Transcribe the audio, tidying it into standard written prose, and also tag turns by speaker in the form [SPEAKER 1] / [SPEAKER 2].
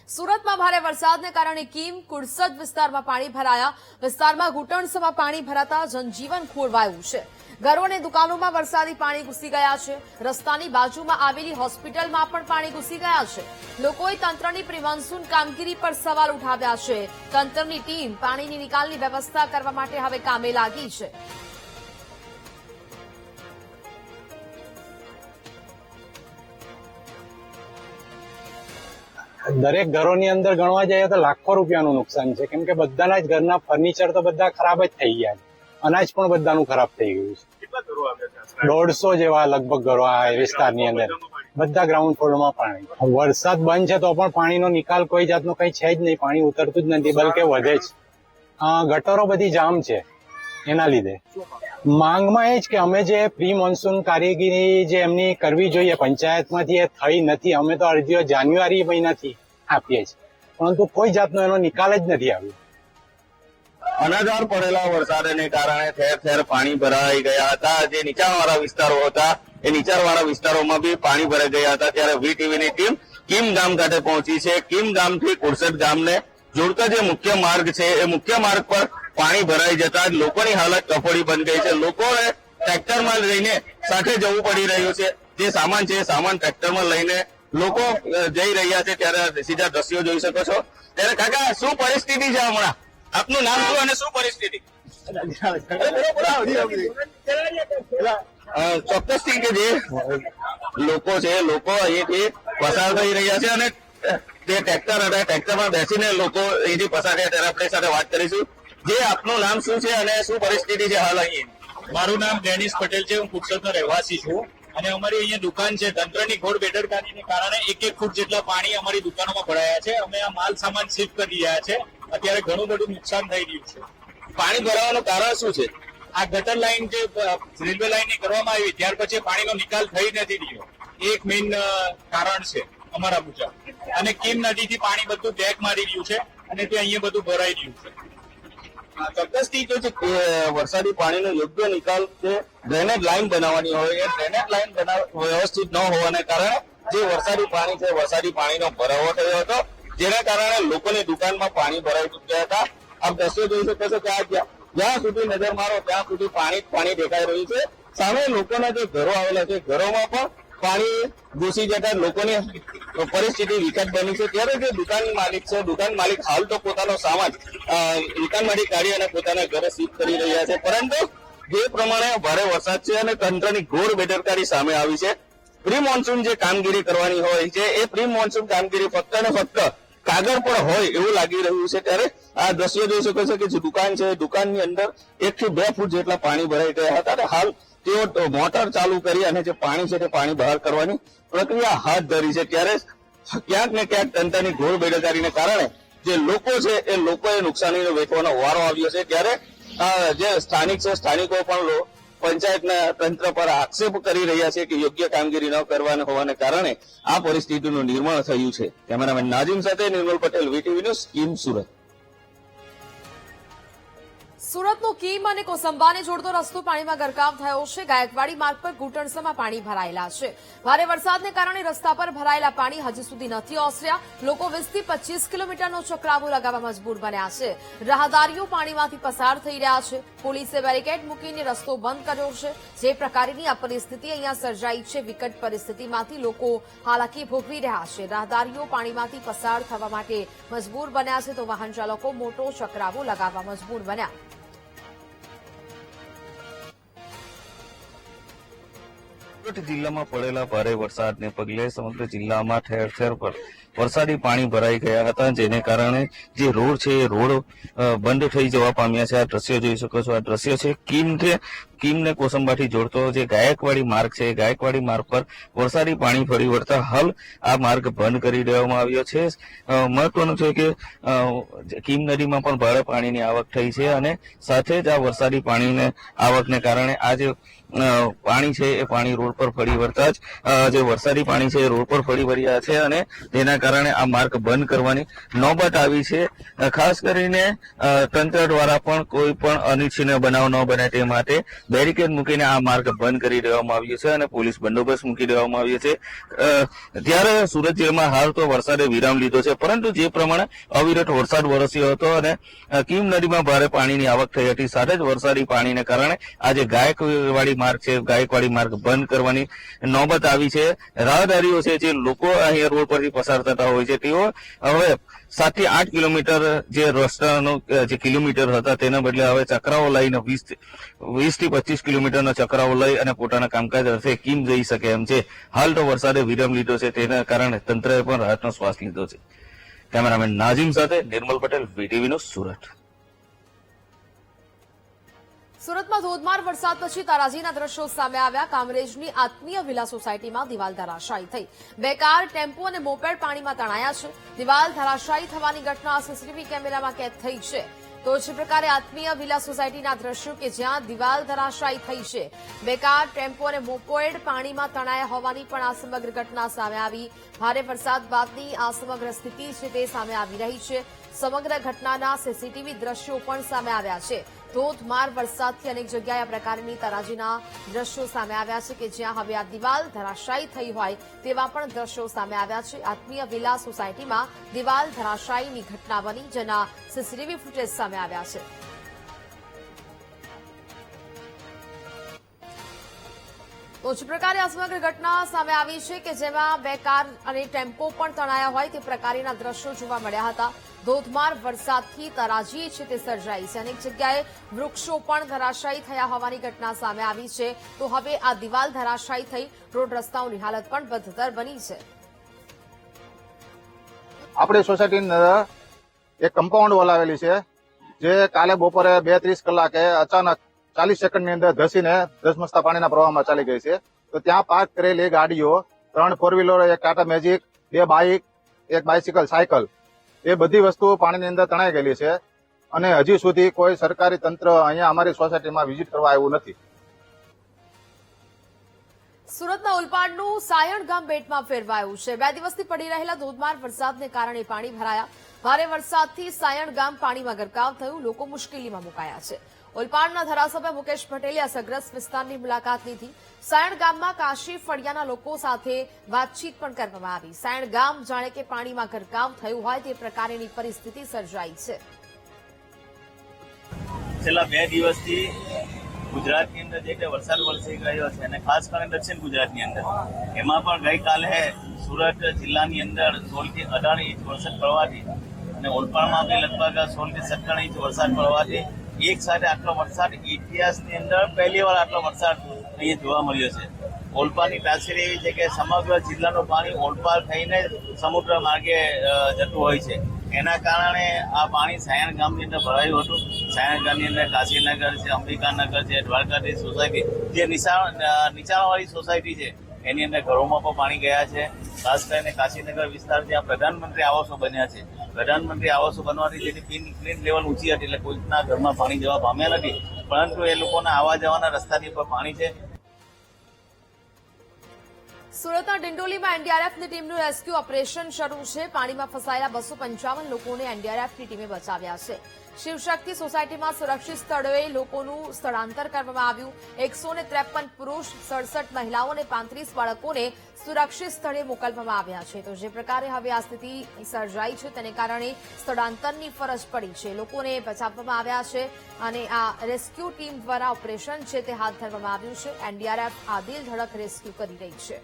[SPEAKER 1] સુરતમાં ભારે વરસાદને કારણે કીમ કુડસદ વિસ્તારમાં પાણી ભરાયા. વિસ્તારમાં ઘૂંટણસમાં પાણી ભરાતા જનજીવન ખોરવાયું છે. ઘરો અને દુકાનોમાં વરસાદી પાણી ઘૂસી ગયા છે. રસ્તાની બાજુમાં આવેલી હોસ્પિટલમાં પણ પાણી ઘૂસી ગયા છે. લોકોએ તંત્રની પ્રિમોન્સૂન કામગીરી પર સવાલ ઉઠાવ્યા છે. તંત્રની ટીમ પાણીની નિકાલની વ્યવસ્થા કરવા માટે હવે કામે લાગી છે.
[SPEAKER 2] દરેક ઘરોની અંદર ગણવા જઈએ તો લાખો રૂપિયાનું નુકસાન છે, કેમ કે બધાના જ ઘરના ફર્નિચર તો બધા ખરાબ જ થઈ ગયા છે. અનાજ પણ બધાનું ખરાબ થઈ ગયું છે. 150 જેવા લગભગ ઘરો આ વિસ્તારની અંદર, બધા ગ્રાઉન્ડ ફ્લોરમાં પાણી. વરસાદ બંધ છે તો પણ પાણીનો નિકાલ કોઈ જાતનો કઈ છે જ નહીં. પાણી ઉતરતું જ નથી, બલકે વધે છે. ગટરો બધી જામ છે. એના લીધે માંગમાં એ જ કે અમે જે પ્રી મોન્સૂન કારીગીરી જે એમની કરવી જોઈએ પંચાયતમાંથી એ થઈ નથી. અમે તો અરજીઓ જાન્યુઆરી મહિનાથી આપીએ છીએ, પરંતુ કોઈ જાતનો એનો નિકાલ જ નથી આવ્યો.
[SPEAKER 3] અનરાધાર પડેલા વરસાદને કારણે ઠેર ઠેર પાણી ભરાઈ ગયા હતા. જે નીચાણવાળા વિસ્તારો હતા એ નીચાણવાળા વિસ્તારોમાં બી પાણી ભરાઈ ગયા હતા. ત્યારે વીટીવીની ટીમ કીમ ગામ ખાતે પહોંચી છે. કીમ ગામથી કુડસદ ગામને જોડતા જે મુખ્ય માર્ગ છે એ મુખ્ય માર્ગ પર પાણી ભરાઈ જતા લોકોની હાલત કફોડી બની ગઈ છે. લોકોએ ટ્રેક્ટરમાં લઈને સાથે જવું પડી રહ્યું છે. જે સામાન છે એ સામાન ટ્રેક્ટરમાં લઈને લોકો જઈ રહ્યા છે. ત્યારે સીધા દ્રશ્યો જોઈ શકો છો. ત્યારે કાકા, શું પરિસ્થિતિ છે હમણાં? આપનું નામ શું અને શું પરિસ્થિતિ? ચોક્કસથી કે જે લોકો છે, લોકો અહીંથી પસાર થઈ રહ્યા છે અને જે ટ્રેક્ટર હતા ટ્રેક્ટરમાં બેસીને લોકો અહીંથી પસાર થયા. ત્યારે આપણી સાથે વાત કરીશું. જે આપનું નામ શું છે અને શું પરિસ્થિતિ છે હાલ અહીં?
[SPEAKER 4] મારું નામ ડેનિસ પટેલ છે. હું કુડસદનો રહેવાસી છું અને અમારી અહીંયા દુકાન છે. તંત્રની ઘોર બેદરકારીને કારણે 1 ફૂટ જેટલા પાણી અમારી દુકાનોમાં ભરાયા છે. અમે આ માલ સામાન શિફ્ટ કરી રહ્યા છે. અત્યારે ઘણું બધું નુકસાન થઈ રહ્યું છે.
[SPEAKER 3] પાણી ભરાવાનું કારણ શું છે?
[SPEAKER 4] આ ગટર લાઈન જે રેલવે લાઈનની કરવામાં આવી ત્યાર પછી પાણીનો નિકાલ થઈ નથી રહ્યો. એક મેઇન કારણ છે અમારા મુજબ. અને કીમ નદીથી પાણી બધું બેક મારી રહ્યું છે અને તે અહીંયા બધું ભરાઈ રહ્યું છે.
[SPEAKER 3] ચોક્કસથી જો વરસાદી પાણીનો યોગ્ય નિકાલ છે, ડ્રેનેજ લાઈન બનાવવાની હોય એ ડ્રેનેજ લાઈન વ્યવસ્થિત ન હોવાને કારણે જે વરસાદી પાણી છે વરસાદી પાણીનો ભરાવો થયો હતો, જેના કારણે લોકોની દુકાનમાં પાણી ભરાઈ ચૂક્યા હતા. આપ દ્રશ્યો જોઈ શકો છો કે જ્યાં સુધી નજર મારો ત્યાં સુધી પાણી દેખાઈ રહ્યું છે. સામે લોકોના જે ઘરો આવેલા છે ઘરોમાં પણ પાણી ઘૂસી જતા લોકોની પરિસ્થિતિ વિકટ બની છે. ત્યારે જે દુકાન માલિક છે, દુકાન માલિક હાલ તો પોતાનો સામાન દુકાનમાંથી કાઢી અને પોતાના ઘરે શિફ્ટ કરી રહ્યા છે. પરંતુ જે પ્રમાણે ભારે વરસાદ છે અને તંત્રની ઘોર બેદરકારી સામે આવી છે. પ્રી મોન્સૂન જે કામગીરી કરવાની હોય છે એ પ્રી મોન્સૂન કામગીરી ફક્ત ને ફક્ત કાગળ પર હોય એવું લાગી રહ્યું છે. ત્યારે આ દ્રશ્યો જોઈ શકો છો કે જે દુકાન છે દુકાનની અંદર 1 થી 2 ફૂટ જેટલા પાણી ભરાઈ ગયા હતા. હાલ તેઓ મોટર ચાલુ કરી અને જે પાણી છે તે પાણી બહાર કરવાની પ્રક્રિયા હાથ ધરી છે. ત્યારે ક્યાંક ને ક્યાંક તંત્રની ઘોર બેદરકારીને કારણે જે લોકો છે એ લોકોએ નુકસાનીનો વેઠવાનો વારો આવ્યો છે. ત્યારે જે સ્થાનિક છે સ્થાનિકો પણ પંચાયતના તંત્ર પર આક્ષેપ કરી રહ્યા છે કે યોગ્ય કામગીરી ન કરવાના હોવાને કારણે આ પરિસ્થિતિનું નિર્માણ થયું છે. કેમેરામેન નાઝીમ સાથે નિર્મલ પટેલ, વીટીવી ન્યૂઝ, કીમ, સુરત.
[SPEAKER 1] સુરતનો કીમ અને કોસંબાને જોડતો રસ્તો પાણીમાં ગરકાવ થયો છે. ગાયકવાડી માર્ગ પર ઘૂંટણસમાં પાણી ભરાયેલા છે. ભારે વરસાદને કારણે રસ્તા પર ભરાયેલા પાણી હજી સુધી નથી ઓસર્યા. લોકો 20 થી 25 કિલોમીટરનો ચક્રાવો લગાવવા મજબૂર બન્યા છે. રાહદારીઓ પાણીમાંથી પસાર થઈ રહ્યા છે. પોલીસે બેરિકેડ મૂકીને રસ્તો બંધ કર્યો છે. જે પ્રકારની આ પરિસ્થિતિ અહીંયા સર્જાઈ છે, વિકટ પરિસ્થિતિમાંથી લોકો હાલાકી ભોગવી રહ્યા છે. રાહદારીઓ પાણીમાંથી પસાર થવા માટે મજબૂર બન્યા છે તો વાહન ચાલકો મોટો ચક્રાવો લગાવવા મજબૂર બન્યા.
[SPEAKER 5] જિલ્લામાં પડેલા ભારે વરસાદને પગલે સમગ્ર જિલ્લામાં ઠેર ઠેર પર વરસાદી પાણી ભરાઈ ગયા હતા. જેને કારણે જે રોડ છે એ રોડ બંધ થઈ જવા પામ્યા છે. આ દ્રશ્યો જોઈ શકો છો. આ દ્રશ્યો છે કીમને કોસંબાથી જોડતો જે ગાયકવાડી માર્ગ છે. ગાયકવાડી માર્ગ પર વરસાદી પાણી ફરી વળતા હાલ આ માર્ગ બંધ કરી દેવામાં આવ્યો છે. મહત્વનું છે કે કીમ નદીમાં પણ ભારે પાણીની આવક થઈ છે અને સાથે જ આ વરસાદી પાણીને આવકને કારણે આ જે પાણી છે એ પાણી રોડ પર ફરી વળતા જ જે વરસાદી પાણી છે એ રોડ પર ફરી વળ્યા છે અને તેના કારણે આ માર્ગ બંધ કરવાની નોબત આવી છે. ખાસ કરીને તંત્ર દ્વારા પણ કોઈ પણ અનિચ્છનીય બનાવ ન બને તે માટે બેરિકેડ મૂકીને આ માર્ગ બંધ કરી દેવામાં આવ્યો છે અને પોલીસ બંદોબસ્ત મૂકી દેવામાં આવ્યો છે. ત્યારે સુરત જિલ્લામાં હાલ તો વરસાદે વિરામ લીધો છે, પરંતુ જે પ્રમાણે અવિરત વરસાદ વરસ્યો હતો અને કીમ નદીમાં ભારે પાણીની આવક થઈ હતી, સાથે જ વરસાદી પાણીને કારણે આજે ગાયકવાડી માર્ગ છે, ગાયકવાડી માર્ગ બંધ કરવાની નોબત આવી છે. રાહદારીઓ છે, જે લોકો અહીંયા રોડ પરથી પસાર થતા હોય છે, તેઓ હવે 7 થી 8 કિલોમીટર જે રસ્તાનો જે કિલોમીટર હતા તેના બદલે હવે ચક્રાઓ લઈને 20 થી 25 કિલોમીટરના ચક્રાઓ લઈ અને પોતાના કામકાજ અર્થે કીમ જઈ શકે એમ છે. હાલ તો વરસાદે વિરામ લીધો છે, તેના કારણે તંત્રએ પણ રાહતનો શ્વાસ લીધો છે. કેમેરામેન નાઝીમ સાથે નિર્મલ પટેલ, VTV ન્યૂઝ, સુરત.
[SPEAKER 1] સુરતમાં ધોધમાર વરસાદ પછી તારાજીના દ્રશ્યો સામે આવ્યા. કામરેજની આત્મીય વિલા સોસાયટીમાં દિવાલ ધરાશાયી થઈ. 2 કાર, ટેમ્પો અને મોપેડ પાણીમાં તણાયા છે. દિવાલ ધરાશાયી થવાની ઘટના સીસીટીવી કેમેરામાં કેદ થઈ છે. તો જ પ્રકારે આત્મીય વિલા સોસાયટીના દ્રશ્યો કે જ્યાં દિવાલ ધરાશાયી થઈ છે. 2 કાર, ટેમ્પો અને મોપેડ પાણીમાં તણાયા હોવાની પણ આ સમગ્ર ઘટના સામે આવી. ભારે વરસાદ બાદની આ સમગ્ર સ્થિતિ છે તે સામે આવી રહી છે. સમગ્ર ઘટનાના સીસીટીવી દ્રશ્યો પણ સામે આવ્યા છે. ધોધમાર વરસાદથી અનેક જગ્યાએ આ પ્રકારની તારાજીના દ્રશ્યો સામે આવ્યા છે કે જ્યાં હવે આ દિવાલ ધરાશાયી થઈ હોય તેવા પણ દ્રશ્યો સામે આવ્યા છે. આત્મીય વિલા સોસાયટીમાં દિવાલ ધરાશાયીની ઘટના બની, જેના સીસીટીવી ફૂટેજ સામે આવ્યા છે. તો જ પ્રકારે આ સમગ્ર ઘટના સામે આવી છે કે જેમાં 2 કાર અને ટેમ્પો પણ તણાયા હોય તે પ્રકારના દ્રશ્યો જોવા મળ્યા હતા. ધોધમાર વરસાદથી તારાજી છે તે સર્જાઈ છે. અનેક જગ્યાએ વૃક્ષો પણ ધરાશાયી થયા હોવાની ઘટના સામે આવી છે. તો હવે આ દિવાલ ધરાશાયી થઈ રોડ રસ્તાઓની હાલત પણ બદતર બની છે.
[SPEAKER 6] આપણી સોસાયટીની અંદર એક કમ્પાઉન્ડ વોલ આવેલી છે, જે કાલે બપોરે 2:30 કલાકે અચાનક 40 સેકન્ડની અંદર ધસીને ધસમસતા પાણીના પ્રવાહમાં ચાલી ગઈ છે. તો ત્યાં પાર્ક કરેલી ગાડીઓ, 3 4 wheeler, 1 Tata magic, 2 bike, 1 bicycle, cycle, એ બધી વસ્તુઓ પાણીની અંદર તણાઈ ગયેલી છે. અને હજી સુધી કોઈ સરકારી તંત્ર અહીંયા અમારી સોસાયટીમાં વિઝિટ કરવા આવ્યું નથી.
[SPEAKER 1] સુરતના ઉલપાડનું સાયણ ગામ બેટમાં ફેરવાયું છે. 2 દિવસથી પડી રહેલા ધોધમાર વરસાદને કારણે પાણી ભરાયા. ભારે વરસાદથી સાયણ ગામ પાણીમાં ગરકાવ થયું. લોકો મુશ્કેલીમાં મુકાયા છે. ઉલપાડના ધારાસભ્ય મુકેશ પટેલે અસરગ્રસ્ત વિસ્તારની મુલાકાત લીધી. સાયણ ગામમાં કાશી ફળિયાના લોકો સાથે વાતચીત પણ કરવામાં આવી. સાયણ ગામ જાણે કે પાણીમાં ગરકાવ થયું હોય તે પ્રકારની પરિસ્થિતિ સર્જાઈ છે.
[SPEAKER 4] છેલ્લા 2 દિવસથી ગુજરાતની અંદર જે રીતે વરસાદ વરસી રહ્યો છે અને ખાસ કરીને દક્ષિણ ગુજરાતની અંદર, એમાં પણ ગઈકાલે સુરત જિલ્લાની અંદર 16 થી 18 ઇંચ વરસાદ પડવાથી અને ઓલપાડમાં બી લગભગ 16 થી 17 ઇંચ વરસાદ પડવાથી એક સાથે આટલો વરસાદ ઇતિહાસની અંદર પહેલી વાર આટલો વરસાદ અહીંયા જોવા મળ્યો છે. ઓલપાડની તાસીર એવી છે કે સમગ્ર જિલ્લાનું પાણી ઓલપાડ થઈને સમુદ્ર માર્ગે જતું હોય છે. એના કારણે આ પાણી સાયણ ગામની અંદર ભરાયું હતું. સાયણ ગામની અંદર કાશીનગર છે, અંબિકાનગર છે, દ્વારકાધીશ સોસાયટી, જે નીચાણવાળી સોસાયટી છે, એની અંદર ઘરોમાં પણ પાણી ગયા છે. ખાસ કરીને કાશીનગર વિસ્તાર જ્યાં પ્રધાનમંત્રી આવાસો બન્યા છે, પ્રધાનમંત્રી આવાસો બનવાથી જેની ક્લીન લેવલ ઊંચી હતી એટલે કોઈના ઘરમાં પાણી જવા પામ્યા નથી, પરંતુ એ લોકોના આવવા જવાના રસ્તાની પર પાણી છે.
[SPEAKER 1] સુરતના ડિંડોલીમાં એનડીઆરએફની ટીમનું રેસ્ક્યુ ઓપરેશન શરૂ છે. પાણીમાં ફસાયેલા 255 લોકોને એનડીઆરએફની ટીમે બચાવ્યા છે. શિવશક્તિ સોસાયટીમાં સુરક્ષિત સ્થળોએ લોકોનું સ્થળાંતર કરવામાં આવ્યું. 153 પુરુષ, 67 મહિલાઓ અને 35 બાળકોને સુરક્ષિત સ્થળે મોકલવામાં આવ્યા છે. તો જે પ્રકારે હવે આ સ્થિતિ સર્જાઈ છે તેને કારણે સ્થળાંતરની ફરજ પડી છે. લોકોને બચાવવામાં આવ્યા છે અને આ રેસ્ક્યુ ટીમ દ્વારા ઓપરેશન છે તે હાથ ધરવામાં આવ્યું છે. એનડીઆરએફ આ દિલ ધડક રેસ્ક્યુ કરી રહી છે.